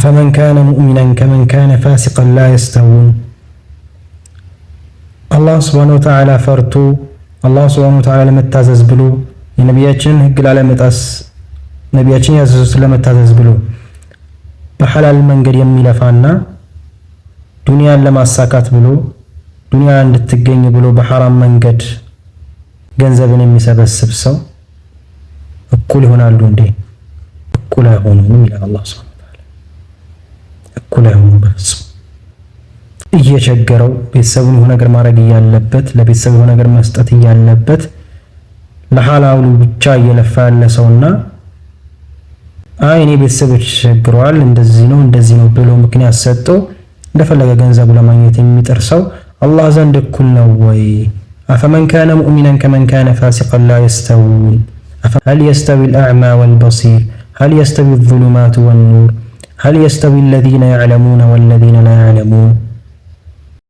أفمن كان مؤمنا كمن كان فاسقا لا يستوون الله سبحانه وتعالى فرتو الله سبحانه وتعالى ለመታዘዝ ብሎ የነቢያችን ህግ ላለመጣስ ነቢያችን ያዘዙት ለመታዘዝ ብሎ በሐላል መንገድ የሚለፋና ዱንያን ለማሳካት ብሎ ዱንያ እንድትገኝ ብሎ በሐራም መንገድ ገንዘብን የሚሰበስብ ሰው እኩል ይሆናሉ እንዴ? እኩል አይሆኑም ይላል አላህ ሱብሓነሁ ወተዓላ። እኩል አይሆኑም በፍጹም። እየቸገረው ቤተሰቡን የሆነ ነገር ማድረግ እያለበት ለቤተሰቡ የሆነ ነገር መስጠት እያለበት ለሐላሉ ብቻ እየለፋ ያለ ሰውና እኔ ቤተሰቦች ቸግረዋል እንደዚህ ነው ብሎ ምክንያት ሰጥቶ እንደፈለገ ገንዘብ ለማግኘት የሚጥር ሰው አላህ ዘንድ እኩል ነው ወይ? أفمن كان مؤمنا كمن كان فاسقا لا يستوون هل يستوي الأعمى والبصير هل يستوي الظلمات والنور هل يستوي الذين يعلمون والذين لا يعلمون